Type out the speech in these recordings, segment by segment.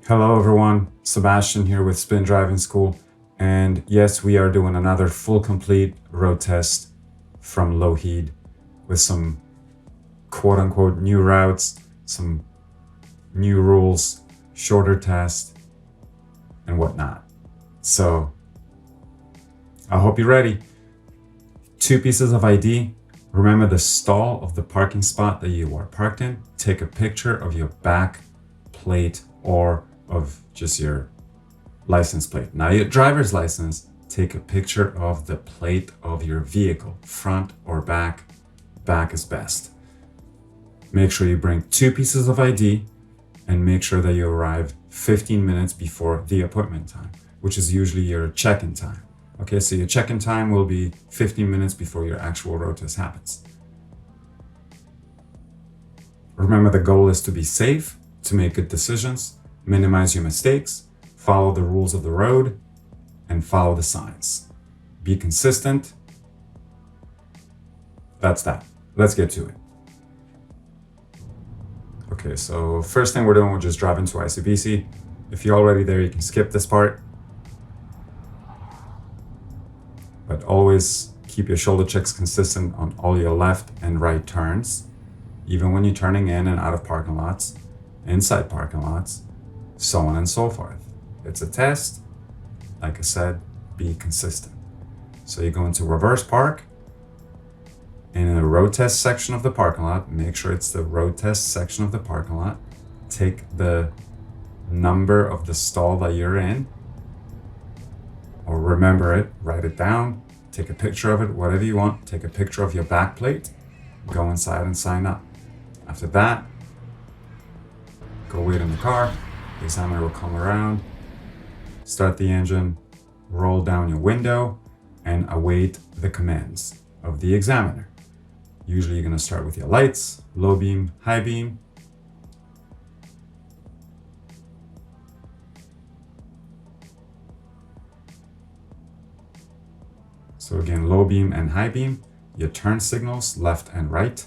Hello everyone, Sebastian here with Spin Driving School, and yes, we are doing another full complete road test from Lougheed with some quote-unquote new routes, some new rules, shorter test, and whatnot. So I hope you're ready. 2 pieces of ID. Remember the stall of the parking spot that you are parked in. Take a picture of your back plate or of just your license plate. Now your driver's license, take a picture of the plate of your vehicle, front or back. Back is best. Make sure you bring 2 pieces of ID and make sure that you arrive 15 minutes before the appointment time, which is usually your check-in time. Okay, so your check-in time will be 15 minutes before your actual road test happens. Remember, the goal is to be safe, to make good decisions, minimize your mistakes, follow the rules of the road, and follow the signs. Be consistent. That's that. Let's get to it. Okay, so first thing we're doing, we're just driving to ICBC. If you're already there, you can skip this part. But always keep your shoulder checks consistent on all your left and right turns, even when you're turning in and out of parking lots, inside parking lots, so on and so forth. It's a test. Like I said, be consistent. So you go into reverse park. In the road test section of the parking lot, make sure it's the road test section of the parking lot. Take the number of the stall that you're in, or remember it, write it down, take a picture of it, whatever you want. Take a picture of your back plate, go inside and sign up. After that, go wait in the car. The examiner will come around, start the engine, roll down your window, and await the commands of the examiner. Usually you're going to start with your lights, low beam, high beam. So again, low beam and high beam, your turn signals, left and right.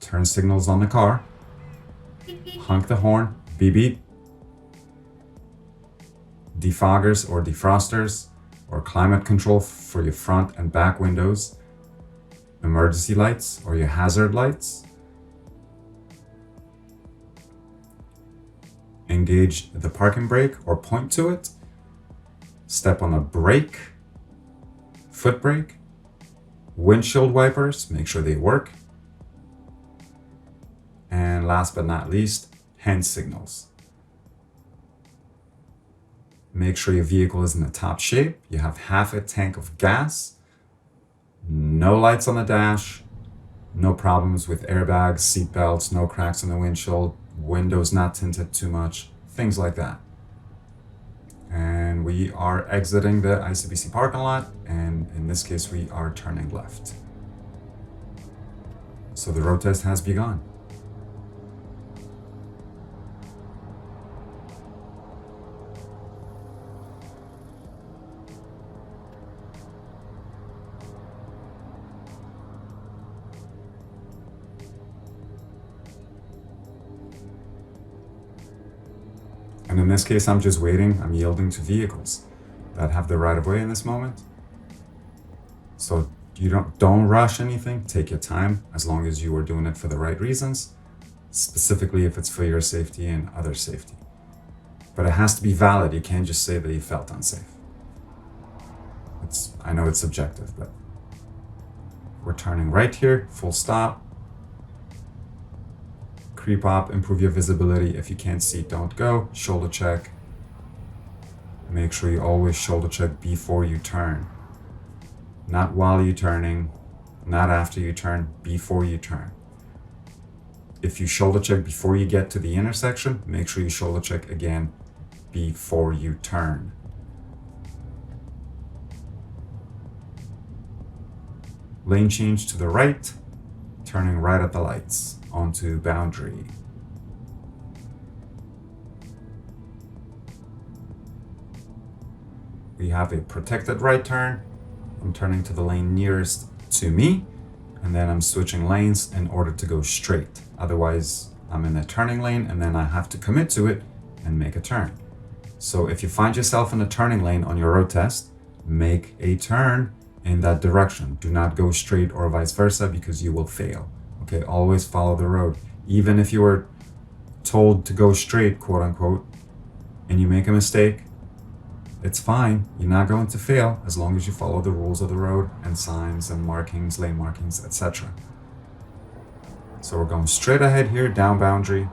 Turn signals on the car. Honk the horn, beep beep. Defoggers or defrosters or climate control for your front and back windows. Emergency lights or your hazard lights. Engage the parking brake or point to it. Step on a brake, foot brake. Windshield wipers, make sure they work. And last but not least, hand signals. Make sure your vehicle is in the top shape. You have half a tank of gas. No lights on the dash. No problems with airbags, seat belts, no cracks in the windshield, windows not tinted too much, things like that. And we are exiting the ICBC parking lot, and in this case, we are turning left. So the road test has begun. And in this case, I'm just waiting. I'm yielding to vehicles that have the right of way in this moment. So you don't rush anything. Take your time, as long as you are doing it for the right reasons, specifically if it's for your safety and other safety. But it has to be valid. You can't just say that you felt unsafe. I know it's subjective, but we're turning right here, full stop. Creep up, improve your visibility. If you can't see, don't go. Shoulder check. Make sure you always shoulder check before you turn. Not while you're turning, not after you turn, before you turn. If you shoulder check before you get to the intersection, make sure you shoulder check again before you turn. Lane change to the right, turning right at the lights onto boundary. We have a protected right turn. I'm turning to the lane nearest to me, and then I'm switching lanes in order to go straight. Otherwise, I'm in a turning lane and then I have to commit to it and make a turn. So if you find yourself in a turning lane on your road test, make a turn in that direction. Do not go straight or vice versa, because you will fail. Okay, always follow the road. Even if you were told to go straight, quote unquote, and you make a mistake, it's fine. You're not going to fail as long as you follow the rules of the road and signs and markings, lane markings, etc. So we're going straight ahead here, down boundary.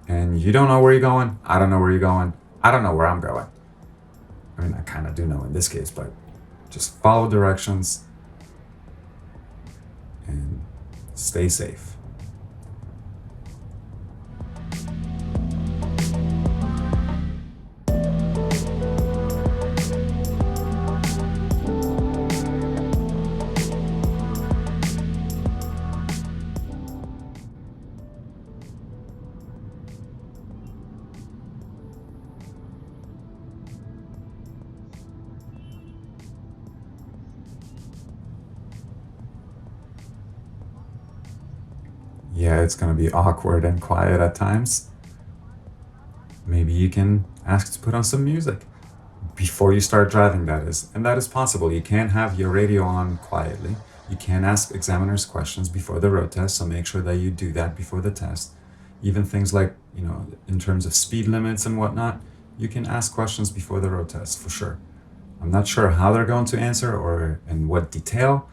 And you don't know where you're going. I don't know where you're going. I don't know where I'm going. I mean, I kind of do know in this case, but just follow directions and stay safe. Yeah, it's going to be awkward and quiet at times. Maybe you can ask to put on some music before you start driving, that is. And that is possible. You can have your radio on quietly. You can ask examiners questions before the road test, so make sure that you do that before the test. Even things like, in terms of speed limits and whatnot, you can ask questions before the road test, for sure. I'm not sure how they're going to answer or in what detail,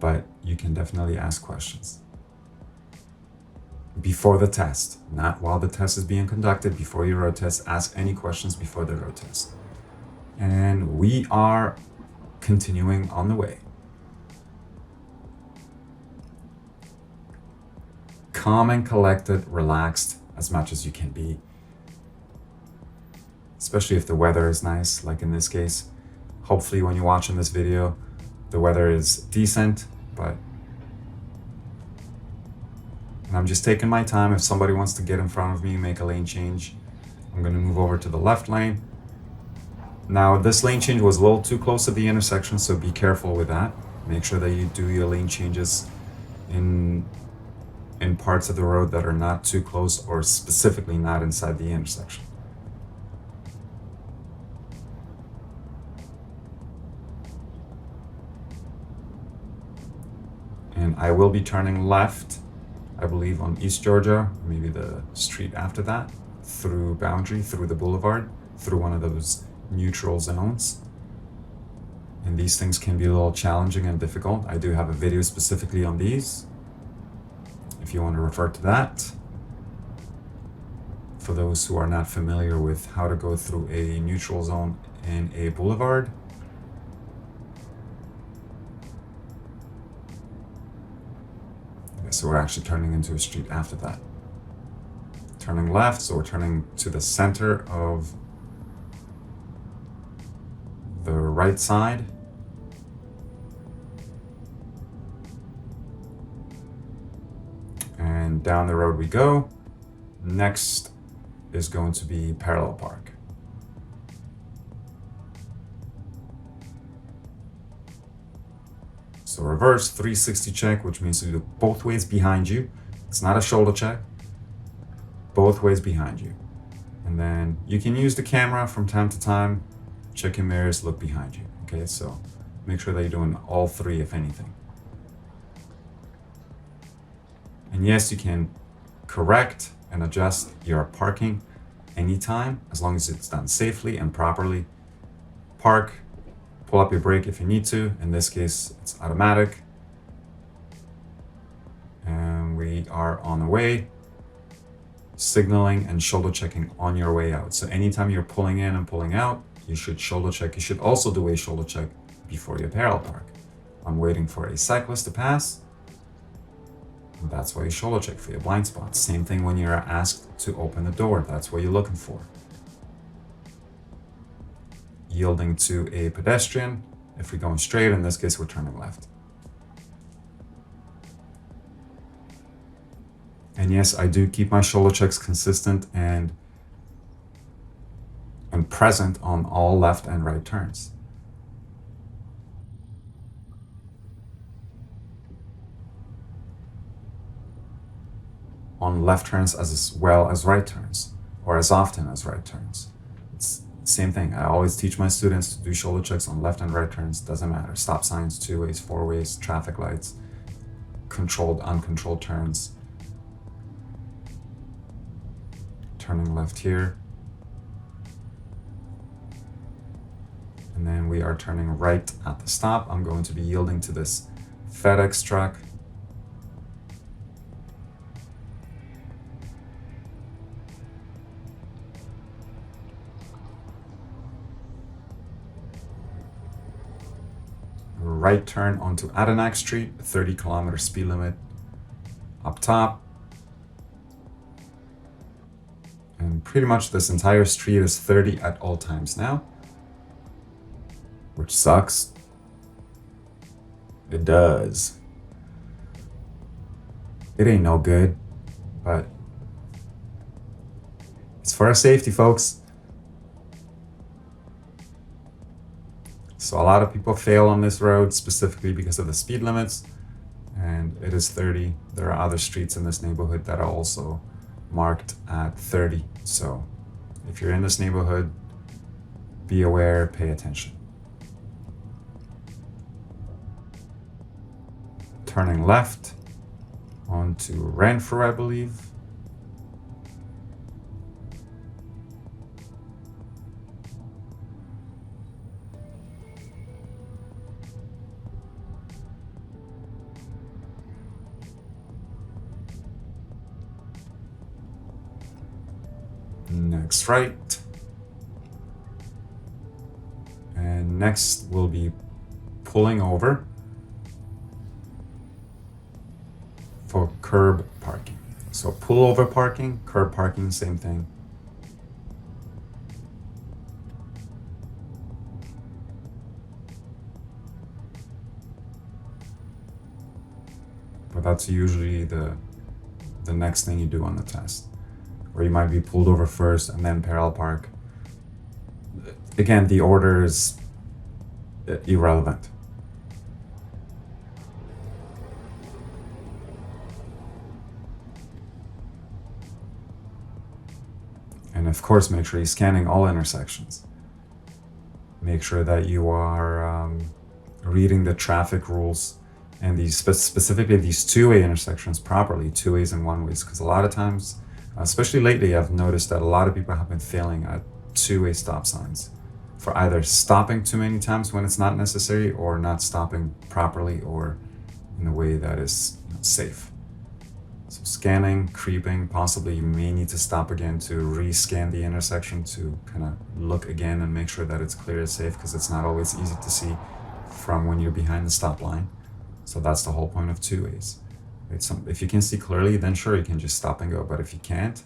but you can definitely ask questions. Before the test, not while the test is being conducted. Before your road test, ask any questions before the road test. And we are continuing on the way. Calm and collected, relaxed as much as you can be. Especially if the weather is nice, like in this case. Hopefully when you're watching this video, the weather is decent, but and I'm just taking my time. If somebody wants to get in front of me, make a lane change, I'm going to move over to the left lane. Now, this lane change was a little too close to the intersection, so be careful with that. Make sure that you do your lane changes in parts of the road that are not too close, or specifically not inside the intersection. And I will be turning left, I believe on East Georgia, maybe the street after that, through Boundary, through the boulevard, through one of those neutral zones. And these things can be a little challenging and difficult. I do have a video specifically on these, if you want to refer to that. For those who are not familiar with how to go through a neutral zone in a boulevard. So we're actually turning into a street after that. Turning left, so we're turning to the center of the right side. And down the road we go. Next is going to be parallel park. So reverse 360 check, which means you do both ways behind you. It's not a shoulder check. Both ways behind you. And then you can use the camera from time to time. Check your mirrors, look behind you. Okay, so make sure that you're doing all three, if anything. And yes, you can correct and adjust your parking anytime, as long as it's done safely and properly. Park, pull up your brake if you need to. In this case, it's automatic. And we are on the way. Signaling and shoulder checking on your way out. So anytime you're pulling in and pulling out, you should shoulder check. You should also do a shoulder check before your parallel park. I'm waiting for a cyclist to pass. And that's why you shoulder check, for your blind spots. Same thing when you're asked to open the door. That's what you're looking for. Yielding to a pedestrian. If we're going straight, in this case, we're turning left. And yes, I do keep my shoulder checks consistent and present on all left and right turns. on left turns as well as right turns, or as often as right turns. It's the same thing. I always teach my students to do shoulder checks on left and right turns. Doesn't matter. Stop signs, 2 ways, 4 ways, traffic lights, controlled, uncontrolled turns. Turning left here. And then we are turning right at the stop. I'm going to be yielding to this FedEx truck. Right turn onto Adanac Street, 30-kilometer speed limit up top. And pretty much this entire street is 30 at all times now, which sucks. It does. It ain't no good, but it's for our safety, folks. So a lot of people fail on this road specifically because of the speed limits, and it is 30. There are other streets in this neighborhood that are also marked at 30. So if you're in this neighborhood, be aware, pay attention. Turning left onto Renfrew, I believe. Next right. And next we'll be pulling over for curb parking. So pull over parking, curb parking, same thing. But that's usually the next thing you do on the test. Or you might be pulled over first and then parallel park. Again, the order is irrelevant. And of course, make sure you're scanning all intersections. Make sure that you are reading the traffic rules and these specifically these two-way intersections properly, 2 ways and 1 ways, because a lot of times, especially lately, I've noticed that a lot of people have been failing at 2-way stop signs for either stopping too many times when it's not necessary or not stopping properly or in a way that is safe. So scanning, creeping, possibly you may need to stop again to rescan the intersection to kind of look again and make sure that it's clear and safe, because it's not always easy to see from when you're behind the stop line. So that's the whole point of 2 ways. If you can see clearly, then sure, you can just stop and go. But if you can't,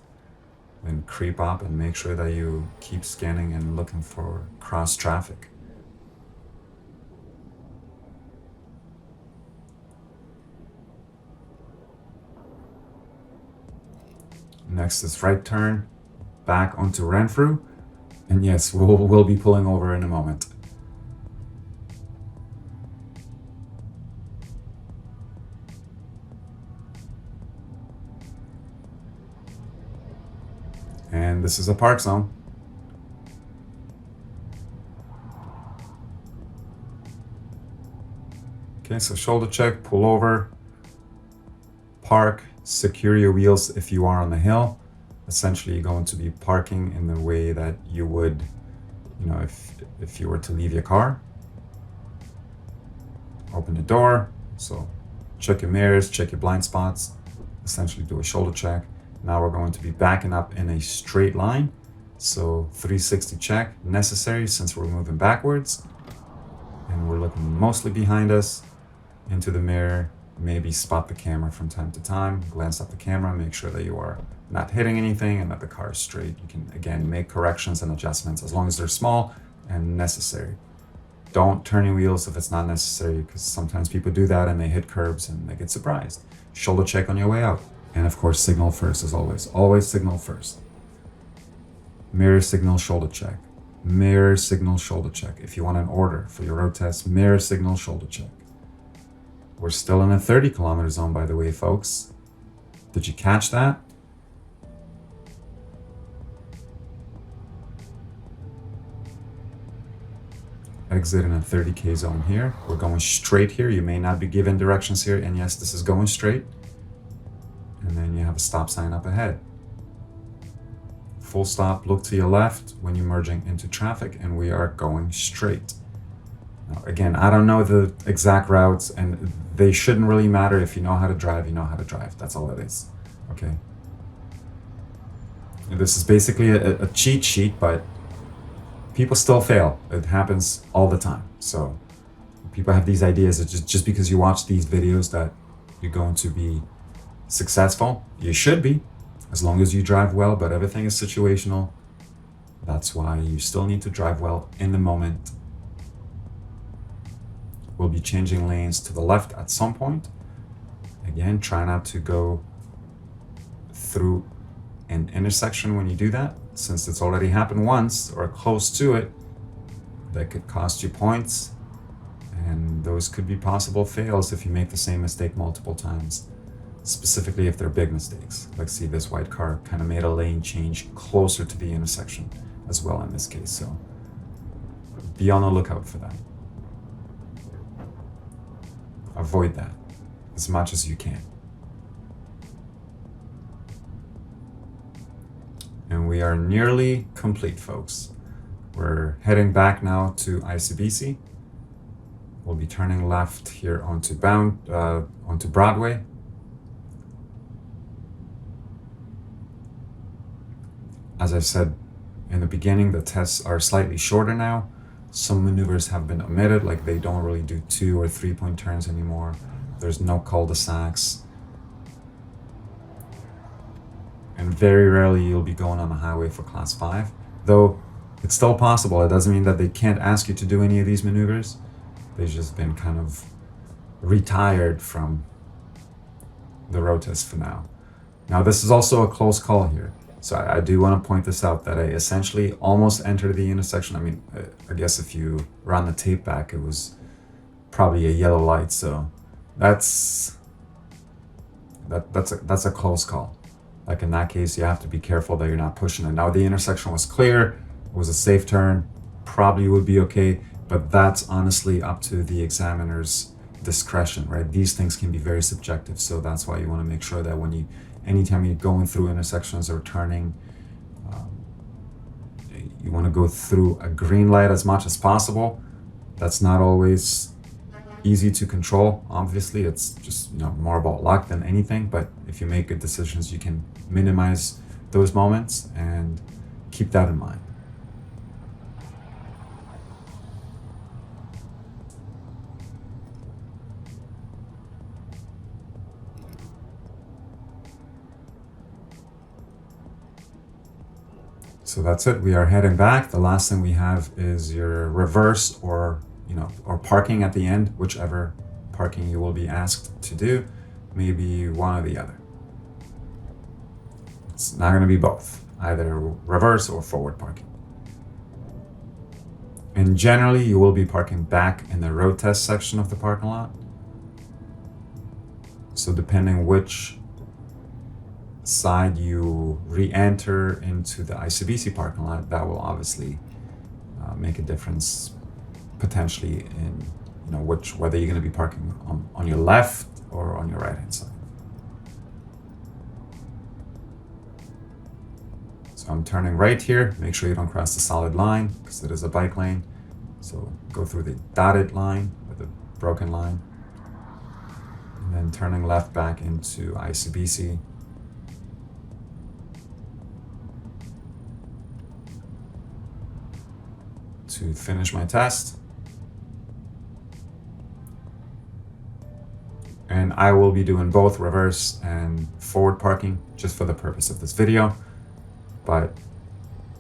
then creep up and make sure that you keep scanning and looking for cross traffic. Next is right turn back onto Renfrew. And yes, we'll be pulling over in a moment. And this is a park zone. Okay, so shoulder check, pull over, park, secure your wheels if you are on the hill. Essentially, you're going to be parking in the way that you would, if you were to leave your car. Open the door, so check your mirrors, check your blind spots, essentially do a shoulder check. Now we're going to be backing up in a straight line. So 360 check necessary since we're moving backwards. And we're looking mostly behind us, into the mirror, maybe spot the camera from time to time, glance at the camera, make sure that you are not hitting anything and that the car is straight. You can, again, make corrections and adjustments as long as they're small and necessary. Don't turn your wheels if it's not necessary, because sometimes people do that and they hit curbs and they get surprised. Shoulder check on your way out. And of course, signal first as always. Always signal first. Mirror signal, shoulder check. Mirror signal, shoulder check. If you want an order for your road test, mirror signal, shoulder check. We're still in a 30-kilometer zone, by the way, folks. Did you catch that? exit in a 30k zone here. We're going straight here. You may not be given directions here, and yes, this is going straight. And then you have a stop sign up ahead. Full stop, look to your left when you're merging into traffic, and we are going straight. Now, again, I don't know the exact routes, and they shouldn't really matter. If you know how to drive, you know how to drive. That's all it is, okay? This is basically a cheat sheet, but people still fail. It happens all the time. So people have these ideas that just because you watch these videos that you're going to be successful. You should be, as long as you drive well, but everything is situational. That's why you still need to drive well in the moment. We'll be changing lanes to the left at some point. Again, try not to go through an intersection when you do that, since it's already happened once or close to it. That could cost you points, and those could be possible fails if you make the same mistake multiple times, specifically if they're big mistakes. Like, see, this white car kind of made a lane change closer to the intersection as well in this case, so be on the lookout for that. Avoid that as much as you can. And we are nearly complete, folks. We're heading back now to ICBC. We'll be turning left here onto Broadway. As I said in the beginning, the tests are slightly shorter now. Some maneuvers have been omitted, like they don't really do 2 or 3 point turns anymore. There's no cul-de-sacs. And very rarely you'll be going on the highway for class 5, though it's still possible. It doesn't mean that they can't ask you to do any of these maneuvers. They've just been kind of retired from the road test for now. Now, this is also a close call here. So I do want to point this out, that I essentially almost entered the intersection. I mean, I guess if you run the tape back, it was probably a yellow light. So that's a close call. Like in that case, you have to be careful that you're not pushing it. Now, the intersection was clear. It was a safe turn. Probably would be okay. But that's honestly up to the examiner's discretion, right? These things can be very subjective. So that's why you want to make sure that anytime you're going through intersections or turning, you want to go through a green light as much as possible. That's not always easy to control. Obviously, it's just more about luck than anything. But if you make good decisions, you can minimize those moments and keep that in mind. So that's it. We are heading back. The last thing we have is your reverse or parking at the end, whichever parking you will be asked to do, maybe one or the other. It's not going to be both, either reverse or forward parking. And generally, you will be parking back in the road test section of the parking lot. So depending which side you re-enter into the ICBC parking lot, that will obviously make a difference potentially in whether you're going to be parking on your left or on your right hand side. So I'm turning right here. Make sure you don't cross the solid line because it is a bike lane. So go through the dotted line or the broken line, and then turning left back into ICBC. To finish my test. And I will be doing both reverse and forward parking just for the purpose of this video, but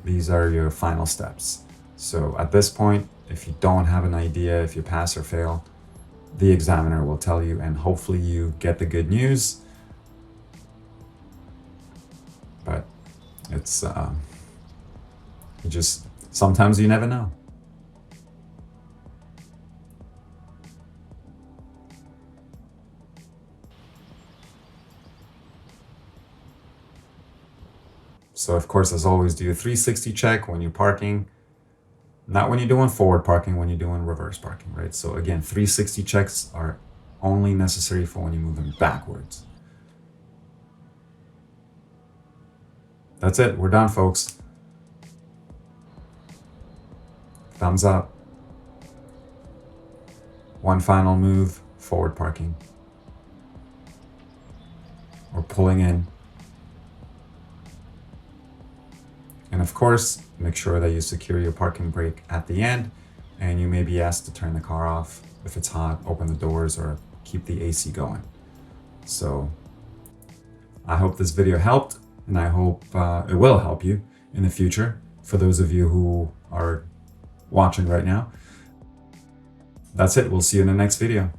these are your final steps. So at this point, if you don't have an idea if you pass or fail, the examiner will tell you, and hopefully you get the good news. But it's sometimes you never know. So of course, as always, do a 360 check when you're parking. Not when you're doing forward parking, when you're doing reverse parking, right? So again, 360 checks are only necessary for when you're moving backwards. That's it. We're done, folks. Thumbs up. One final move, forward parking. Or pulling in. And of course, make sure that you secure your parking brake at the end, and you may be asked to turn the car off if it's hot, open the doors, or keep the AC going. So I hope this video helped, and I hope it will help you in the future for those of you who are watching right now. That's it. We'll see you in the next video.